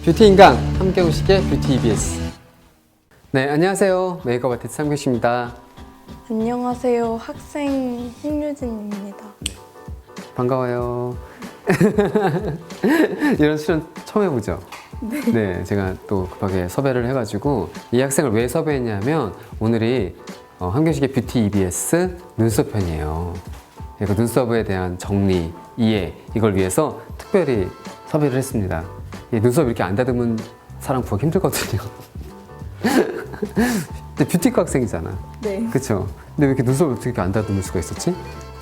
뷰티 인강 함경식의 뷰티 EBS. 네, 안녕하세요. 메이크업 아티스트 함경식입니다. 안녕하세요. 학생 홍유진입니다. 반가워요. 이런 출연 처음 해보죠? 네, 제가 또 급하게 섭외를 해가지고 이 학생을 왜 섭외했냐면 오늘이 함경식의 뷰티 EBS 눈썹 편이에요. 그 눈썹에 대한 정리, 이해 이걸 위해서 특별히 섭외를 했습니다. 이 눈썹 이렇게 안 다듬은 사람 구하기 힘들거든요. 근데 뷰티과 학생이잖아. 네. 그쵸? 근데 왜 이렇게 눈썹을 어떻게 안 다듬을 수가 있었지?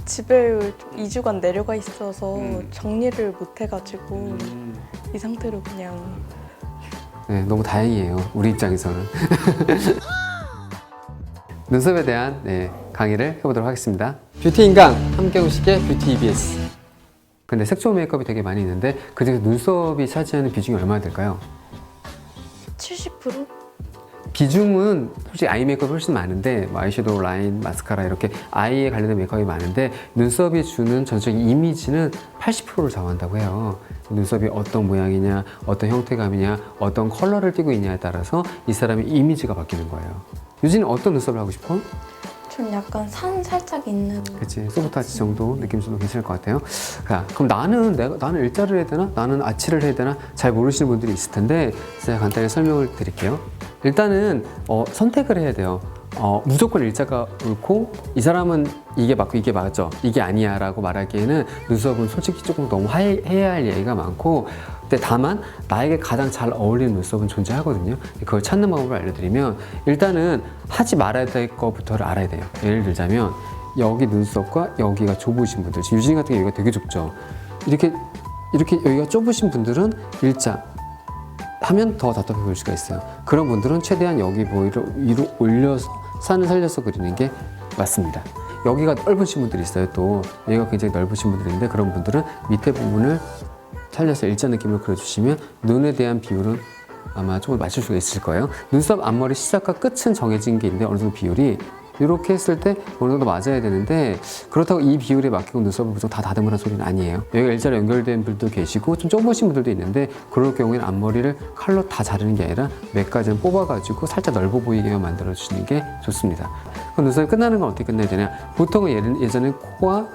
집에 2주간 내려가 있어서 정리를 못 해가지고 이 상태로 그냥 네, 너무 다행이에요. 우리 입장에서는. 눈썹에 대한 강의를 해보도록 하겠습니다. 뷰티 인강 함경식의 뷰티 EBS. 근데 색조 메이크업이 되게 많이 있는데 그중에서 눈썹이 차지하는 비중이 얼마나 될까요? 70%? 비중은 솔직히 아이 메이크업이 훨씬 많은데 뭐 아이섀도우, 라인, 마스카라 이렇게 아이에 관련된 메이크업이 많은데 눈썹이 주는 전체적인 이미지는 80%를 좌우한다고 해요. 눈썹이 어떤 모양이냐, 어떤 형태감이냐, 어떤 컬러를 띠고 있냐에 따라서 이 사람의 이미지가 바뀌는 거예요. 유진은 어떤 눈썹을 하고 싶어? 전 약간 산 살짝 있는. 그치, 소프트하지 정도 느낌 정도 괜찮을 것 같아요. 자, 그럼 나는 일자를 해야 되나? 나는 아치를 해야 되나? 잘 모르시는 분들이 있을 텐데 제가 간단히 설명을 드릴게요. 일단은 선택을 해야 돼요. 무조건 일자가 옳고 이 사람은 이게 맞고 이게 맞죠, 이게 아니야 라고 말하기에는 눈썹은 솔직히 조금 너무 해야 할 얘기가 많고, 근데 다만 나에게 가장 잘 어울리는 눈썹은 존재하거든요. 그걸 찾는 방법을 알려드리면 일단은 하지 말아야 될 것부터를 알아야 돼요. 예를 들자면 여기 눈썹과 여기가 좁으신 분들, 지금 유진이 같은 경우 여기가 되게 좁죠. 이렇게 여기가 좁으신 분들은 일자 하면 더 답답해 보일 수가 있어요. 그런 분들은 최대한 여기 부위를 위로 올려서 산을 살려서 그리는 게 맞습니다. 여기가 넓으신 분들이 있어요. 또 여기가 굉장히 넓으신 분들이 있는데 그런 분들은 밑에 부분을 살려서 일자 느낌으로 그려주시면 눈에 대한 비율은 아마 조금 맞출 수가 있을 거예요. 눈썹 앞머리 시작과 끝은 정해진 게 있는데 어느 정도 비율이 이렇게 했을 때 어느 정도 맞아야 되는데 그렇다고 이 비율에 맞게끔 눈썹을 무조건 다 다듬으라는 소리는 아니에요. 여기가 일자로 연결된 분들도 계시고 좀 좁으신 분들도 있는데 그럴 경우에는 앞머리를 칼로 다 자르는 게 아니라 몇 가지는 뽑아가지고 살짝 넓어 보이게만 만들어주시는 게 좋습니다. 그럼 눈썹이 끝나는 건 어떻게 끝내야 되냐? 보통은 예전에 코와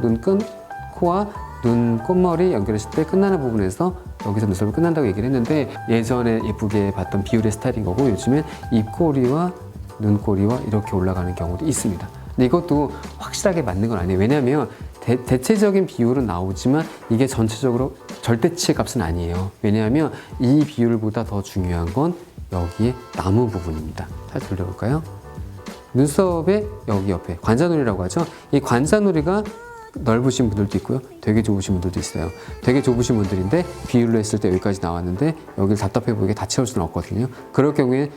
눈 끝머리 연결했을 때 끝나는 부분에서 여기서 눈썹이 끝난다고 얘기를 했는데 예전에 예쁘게 봤던 비율의 스타일인 거고 요즘엔 입꼬리와 눈꼬리와 이렇게 올라가는 경우도 있습니다. 근데 이것도 확실하게 맞는 건 아니에요. 왜냐하면 대체적인 비율은 나오지만 이게 전체적으로 절대치의 값은 아니에요. 왜냐하면 이 비율보다 더 중요한 건 여기에 나무 부분입니다. 살짝 돌려볼까요? 눈썹의 여기 옆에 관자놀이라고 하죠. 이 관자놀이가 넓으신 분들도 있고요. 되게 좁으신 분들도 있어요. 되게 좁으신 분들인데 비율로 했을 때 여기까지 나왔는데 여기를 답답해 보이게 다 채울 수는 없거든요. 그럴 경우에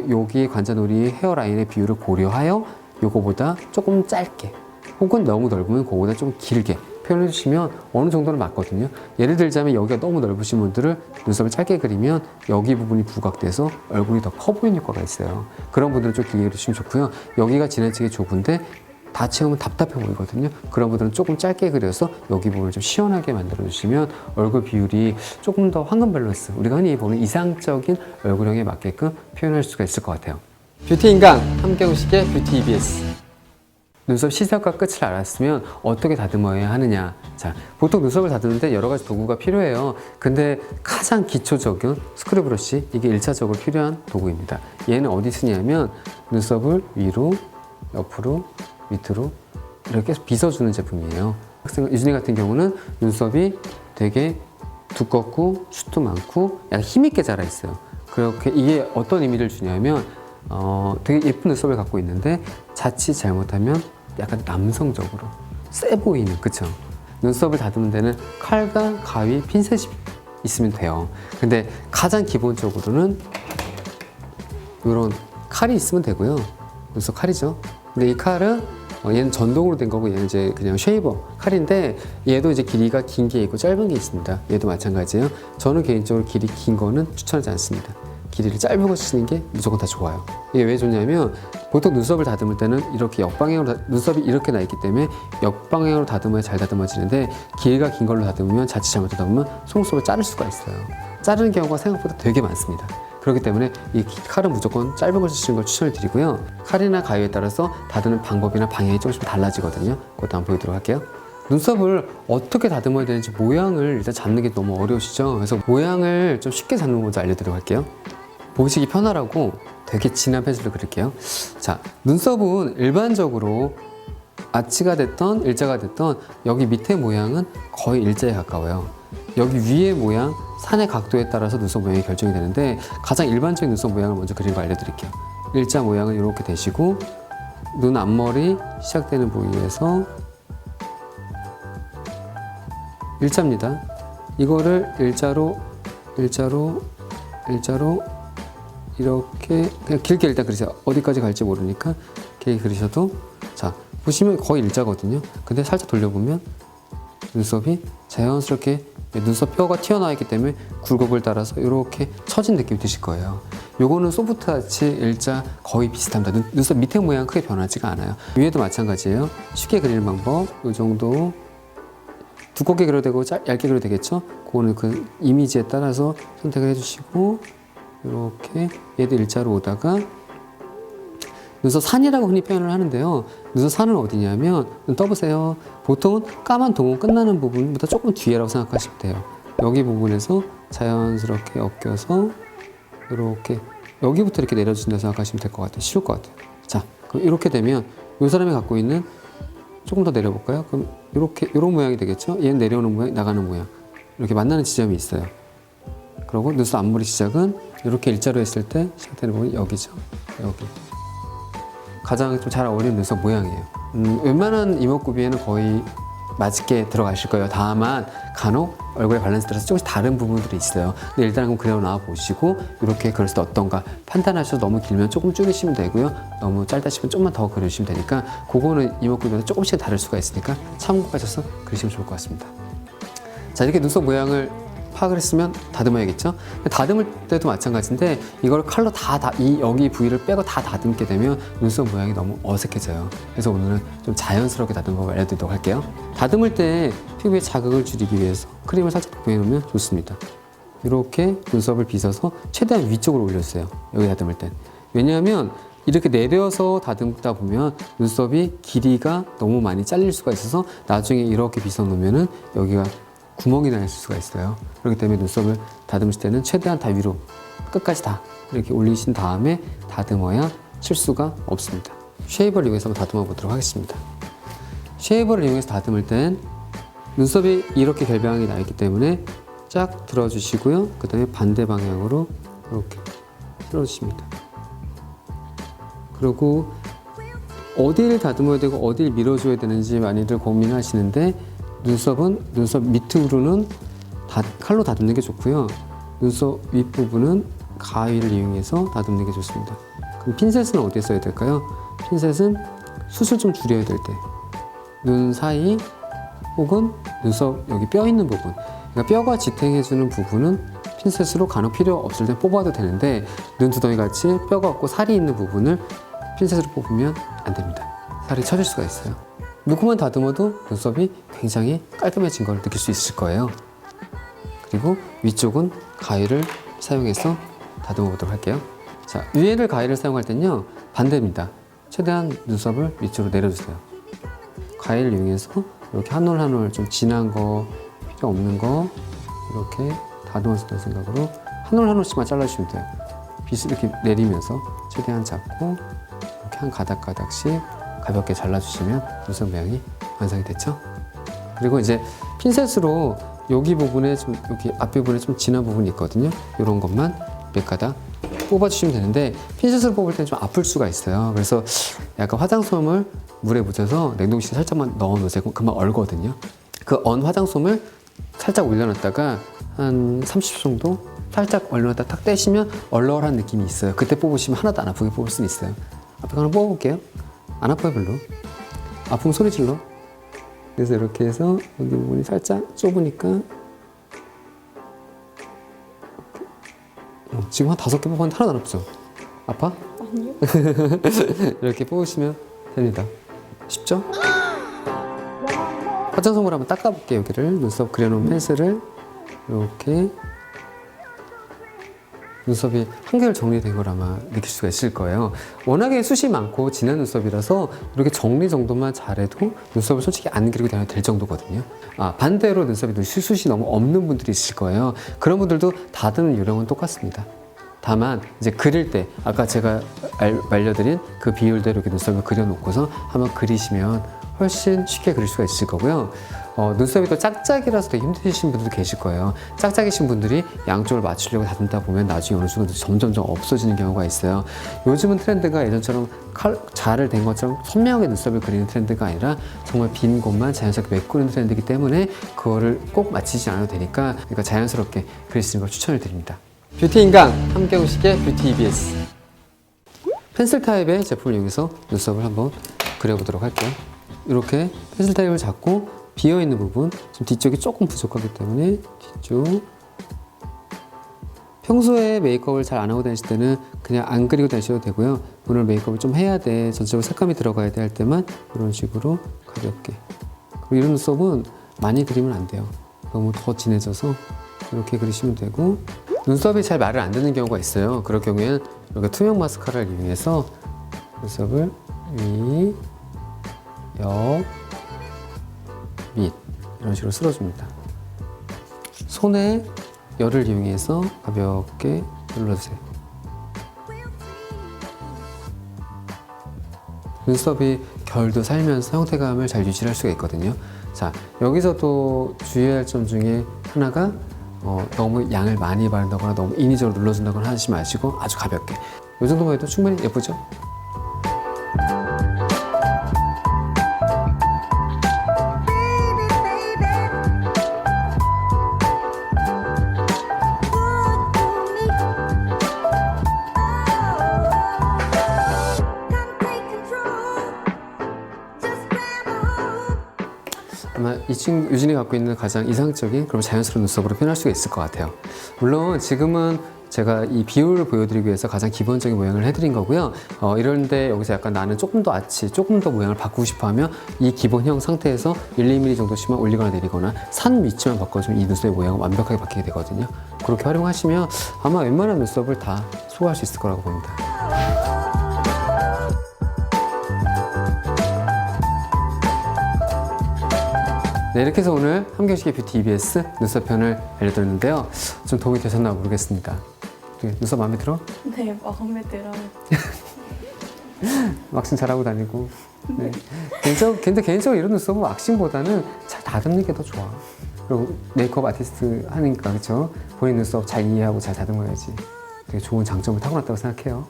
여기 관자놀이 헤어라인의 비율을 고려하여 요거보다 조금 짧게 혹은 너무 넓으면 그거보다 좀 길게 표현해 주시면 어느 정도는 맞거든요. 예를 들자면 여기가 너무 넓으신 분들을 눈썹을 짧게 그리면 여기 부분이 부각돼서 얼굴이 더 커 보이는 효과가 있어요. 그런 분들은 좀 길게 그리시면 좋고요. 여기가 지나치게 좁은데 다 채우면 답답해 보이거든요. 그런 분들은 조금 짧게 그려서 여기 부분을 좀 시원하게 만들어 주시면 얼굴 비율이 조금 더 황금 밸런스, 우리가 흔히 보는 이상적인 얼굴형에 맞게끔 표현할 수가 있을 것 같아요. 뷰티 인강 함경식의 뷰티 EBS. 눈썹 시작과 끝을 알았으면 어떻게 다듬어야 하느냐. 자, 보통 눈썹을 다듬는데 여러 가지 도구가 필요해요. 근데 가장 기초적인 스크류 브러쉬, 이게 1차적으로 필요한 도구입니다. 얘는 어디 쓰냐면 눈썹을 위로, 옆으로, 밑으로 이렇게 빗어주는 제품이에요. 학생 유진이 같은 경우는 눈썹이 되게 두껍고 숱도 많고 약간 힘있게 자라 있어요. 그렇게 이게 어떤 의미를 주냐면 되게 예쁜 눈썹을 갖고 있는데 자칫 잘못하면 약간 남성적으로 세 보이는, 그쵸? 눈썹을 다듬는 데는 칼과 가위, 핀셋이 있으면 돼요. 근데 가장 기본적으로는 이런 칼이 있으면 되고요. 눈썹 칼이죠. 근데 이 칼은 얘는 전동으로 된 거고 얘는 이제 그냥 쉐이버 칼인데 얘도 이제 길이가 긴 게 있고 짧은 게 있습니다. 얘도 마찬가지예요. 저는 개인적으로 길이 긴 거는 추천하지 않습니다. 길이를 짧은 거 쓰는 게 무조건 다 좋아요. 이게 왜 좋냐면 보통 눈썹을 다듬을 때는 이렇게 역방향으로 눈썹이 이렇게 나 있기 때문에 역방향으로 다듬어야 잘 다듬어지는데 길이가 긴 걸로 다듬으면 자칫 잘못하다 보면 속눈썹을 자를 수가 있어요. 자르는 경우가 생각보다 되게 많습니다. 그렇기 때문에 이 칼은 무조건 짧은 걸 쓰시는 걸 추천을 드리고요. 칼이나 가위에 따라서 다듬는 방법이나 방향이 조금씩 달라지거든요. 그것도 한번 보여드리도록 할게요. 눈썹을 어떻게 다듬어야 되는지 모양을 일단 잡는 게 너무 어려우시죠? 그래서 모양을 좀 쉽게 잡는 거 먼저 알려드리도록 할게요. 보시기 편하라고 되게 진한 펜슬로 그릴게요. 자, 눈썹은 일반적으로 아치가 됐던 일자가 됐던 여기 밑에 모양은 거의 일자에 가까워요. 여기 위의 모양, 산의 각도에 따라서 눈썹 모양이 결정이 되는데 가장 일반적인 눈썹 모양을 먼저 그리는 거 알려드릴게요. 일자 모양은 이렇게 되시고 눈 앞머리 시작되는 부위에서 일자입니다. 이거를 일자로 이렇게 그냥 길게 일단 그리세요. 어디까지 갈지 모르니까 길게 그리셔도 자 보시면 거의 일자거든요. 근데 살짝 돌려보면 눈썹이 자연스럽게 눈썹 뼈가 튀어나와 있기 때문에 굴곡을 따라서 이렇게 처진 느낌이 드실 거예요. 요거는 소프트 아치 일자 거의 비슷합니다. 눈썹 밑에 모양 크게 변하지가 않아요. 위에도 마찬가지예요. 쉽게 그리는 방법 요 정도 두껍게 그려도 되고 얇게 그려도 되겠죠. 그거는 그 이미지에 따라서 선택을 해주시고 이렇게 얘도 일자로 오다가 눈썹 산이라고 흔히 표현을 하는데요. 눈썹 산은 어디냐면 눈 떠보세요. 보통은 까만 동공 끝나는 부분보다 조금 뒤에라고 생각하시면 돼요. 여기 부분에서 자연스럽게 엮여서 이렇게 여기부터 이렇게 내려주신다고 생각하시면 될 것 같아요. 쉬울 것 같아요. 자, 그럼 이렇게 되면 이 사람이 갖고 있는 조금 더 내려볼까요? 그럼 이렇게 이런 모양이 되겠죠? 얘는 내려오는 모양, 나가는 모양. 이렇게 만나는 지점이 있어요. 그리고 눈썹 앞머리 시작은 이렇게 일자로 했을 때 시작되는 부분이 여기죠. 여기. 가장 좀 잘 어울리는 눈썹 모양이에요. 웬만한 이목구비에는 거의 맞게 들어가실 거예요. 다만 간혹 얼굴의 밸런스 따라서 조금씩 다른 부분들이 있어요. 근데 일단 한번 그려 나와 보시고 이렇게 그렸을 때 어떤가 판단하셔서 너무 길면 조금 줄이시면 되고요. 너무 짧다 싶으면 조금만 더 그려주시면 되니까 그거는 이목구비마다 조금씩 다를 수가 있으니까 참고하셔서 그리시면 좋을 것 같습니다. 자, 이렇게 눈썹 모양을 파악을 했으면 다듬어야겠죠. 다듬을 때도 마찬가지인데 이걸 칼로 여기 부위를 빼고 다 다듬게 되면 눈썹 모양이 너무 어색해져요. 그래서 오늘은 좀 자연스럽게 다듬는 법을 알려드리도록 할게요. 다듬을 때 피부에 자극을 줄이기 위해서 크림을 살짝 도포해놓으면 좋습니다. 이렇게 눈썹을 빗어서 최대한 위쪽으로 올려주세요. 여기 다듬을 땐. 왜냐하면 이렇게 내려서 다듬다 보면 눈썹이 길이가 너무 많이 잘릴 수가 있어서 나중에 이렇게 빗어 놓으면은 여기가 구멍이 날 수가 있어요. 그렇기 때문에 눈썹을 다듬으실 때는 최대한 다 위로 끝까지 다 이렇게 올리신 다음에 다듬어야 실수가 없습니다. 쉐이버를 이용해서 한번 다듬어 보도록 하겠습니다. 쉐이버를 이용해서 다듬을 땐 눈썹이 이렇게 결방이 나 있기 때문에 쫙 들어주시고요. 그 다음에 반대 방향으로 이렇게 틀어주십니다. 그리고 어디를 다듬어야 되고 어디를 밀어줘야 되는지 많이들 고민하시는데 눈썹은 눈썹 밑으로는 칼로 다듬는 게 좋고요. 눈썹 윗부분은 가위를 이용해서 다듬는 게 좋습니다. 그럼 핀셋은 어디에 써야 될까요? 핀셋은 숱을 좀 줄여야 될 때. 눈 사이 혹은 눈썹 여기 뼈 있는 부분. 그러니까 뼈가 지탱해주는 부분은 핀셋으로 간혹 필요 없을 때 뽑아도 되는데 눈 두덩이 같이 뼈가 없고 살이 있는 부분을 핀셋으로 뽑으면 안 됩니다. 살이 쳐질 수가 있어요. 묶고만 다듬어도 눈썹이 굉장히 깔끔해진 걸 느낄 수 있을 거예요. 그리고 위쪽은 가위를 사용해서 다듬어 보도록 할게요. 자, 위에를 가위를 사용할 때는요 반대입니다. 최대한 눈썹을 위쪽으로 내려주세요. 가위를 이용해서 이렇게 한 올 한 올 좀 진한 거, 필요 없는 거 이렇게 다듬어 준다는 생각으로 한 올 한 올씩만 잘라주시면 돼요. 빗을 이렇게 내리면서 최대한 잡고 이렇게 한 가닥가닥씩 가볍게 잘라주시면 눈썹 모양이 완성이 됐죠. 그리고 이제 핀셋으로 여기 부분에 좀 여기 앞부분에 좀 진한 부분이 있거든요. 이런 것만 몇 가닥 뽑아주시면 되는데 핀셋으로 뽑을 때는 좀 아플 수가 있어요. 그래서 약간 화장솜을 물에 묻혀서 냉동실에 살짝만 넣어놓으세요. 금방 얼거든요. 그 언 화장솜을 살짝 올려놨다가 한 30초 정도 살짝 얼려놨다 탁 떼시면 얼얼한 느낌이 있어요. 그때 뽑으시면 하나도 안 아프게 뽑을 수는 있어요. 앞에 하나 뽑아볼게요. 안 아파요 별로. 아프면 소리 질러. 그래서 이렇게 해서 여기 부분이 살짝 좁으니까 지금 한 5개 뽑았는데 하나도 안 아프죠? 아파? 아니요. 이렇게 뽑으시면 됩니다. 쉽죠? 화장솜으로 한번 닦아볼게요. 여기를 눈썹 그려놓은 펜슬을 이렇게 눈썹이 한결 정리된 걸 아마 느낄 수가 있을 거예요. 워낙에 숱이 많고 진한 눈썹이라서 이렇게 정리 정도만 잘해도 눈썹을 솔직히 안 그리고 다녀도 될 정도거든요. 반대로 눈썹이 숱이 너무 없는 분들이 있을 거예요. 그런 분들도 다듬는 요령은 똑같습니다. 다만 이제 그릴 때 아까 제가 알려드린 그 비율대로 이렇게 눈썹을 그려놓고서 한번 그리시면 훨씬 쉽게 그릴 수가 있을 거고요. 눈썹이 또 짝짝이라서 되게 힘드신 분들도 계실 거예요. 짝짝이신 분들이 양쪽을 맞추려고 다듬다 보면 나중에 어느 순간 점점점 없어지는 경우가 있어요. 요즘은 트렌드가 예전처럼 자를 댄 것처럼 선명하게 눈썹을 그리는 트렌드가 아니라 정말 빈 곳만 자연스럽게 메꾸는 트렌드이기 때문에 그거를 꼭 맞추지 않아도 되니까 그러니까 자연스럽게 그리시는 걸 추천을 드립니다. 뷰티 인강 함경식의 뷰티 EBS 펜슬 타입의 제품을 이용해서 눈썹을 한번 그려보도록 할게요. 이렇게 펜슬 타입을 잡고 비어있는 부분, 지금 뒤쪽이 조금 부족하기 때문에 뒤쪽 평소에 메이크업을 잘 안 하고 다니실 때는 그냥 안 그리고 다니셔도 되고요. 오늘 메이크업을 좀 해야 돼, 전체적으로 색감이 들어가야 돼 할 때만 이런 식으로 가볍게. 그리고 이런 눈썹은 많이 그리면 안 돼요. 너무 더 진해져서 이렇게 그리시면 되고, 눈썹이 잘 말을 안 듣는 경우가 있어요. 그럴 경우에는 이렇게 투명 마스카라를 이용해서 눈썹을 위, 옆, 밑 이런 식으로 쓸어줍니다. 손에 열을 이용해서 가볍게 눌러주세요. 눈썹이 결도 살면서 형태감을 잘 유지할 수가 있거든요. 자, 여기서도 주의할 점 중에 하나가 너무 양을 많이 바른다거나 너무 인위적으로 눌러준다거나 하지 마시고 아주 가볍게. 이 정도만 해도 충분히 예쁘죠? 아마 이 친구 유진이 갖고 있는 가장 이상적인 그리고 자연스러운 눈썹으로 표현할 수가 있을 것 같아요. 물론 지금은 제가 이 비율을 보여드리기 위해서 가장 기본적인 모양을 해드린 거고요. 이런데 여기서 약간 나는 조금 더 아치, 조금 더 모양을 바꾸고 싶어 하면 이 기본형 상태에서 1, 2mm 정도씩만 올리거나 내리거나 산 위치만 바꿔주면 이 눈썹의 모양은 완벽하게 바뀌게 되거든요. 그렇게 활용하시면 아마 웬만한 눈썹을 다 소화할 수 있을 거라고 봅니다. 네, 이렇게 해서 오늘 함경식의 뷰티 EBS 눈썹 편을 알려드렸는데요. 좀 도움이 되셨나 모르겠습니다. 눈썹 마음에 들어? 네, 마음에 들어요. 왁싱 잘하고 다니고. 네. 개인적으로 이런 눈썹은 왁싱보다는 잘 다듬는 게 더 좋아. 그리고 메이크업 아티스트 하니까 그렇죠? 본인 눈썹 잘 이해하고 잘 다듬어야지. 되게 좋은 장점을 타고났다고 생각해요.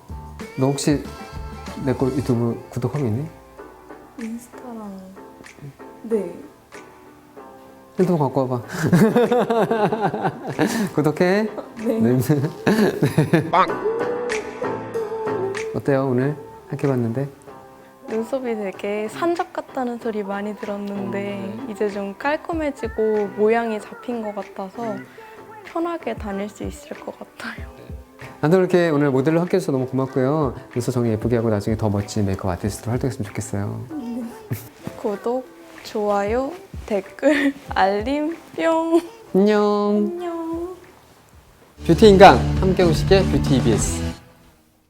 너 혹시 내 거 유튜브 구독하고 있니? 인스타랑 네. 핸드폰 갖고 와봐. 구독해. 네. 네. 어때요 오늘 함께 봤는데? 눈썹이 되게 산적 같다는 소리 많이 들었는데 이제 좀 깔끔해지고 모양이 잡힌 것 같아서 편하게 다닐 수 있을 것 같아요. 나도 이렇게 오늘 모델로 함께 해줘서 너무 고맙고요. 눈썹 정리 예쁘게 하고 나중에 더 멋진 메이크업 아티스트로 활동했으면 좋겠어요. 구독, 좋아요, 댓글, 알림, 뿅. 안녕. 안녕. 뷰티 인강 함경식의 뷰티 EBS.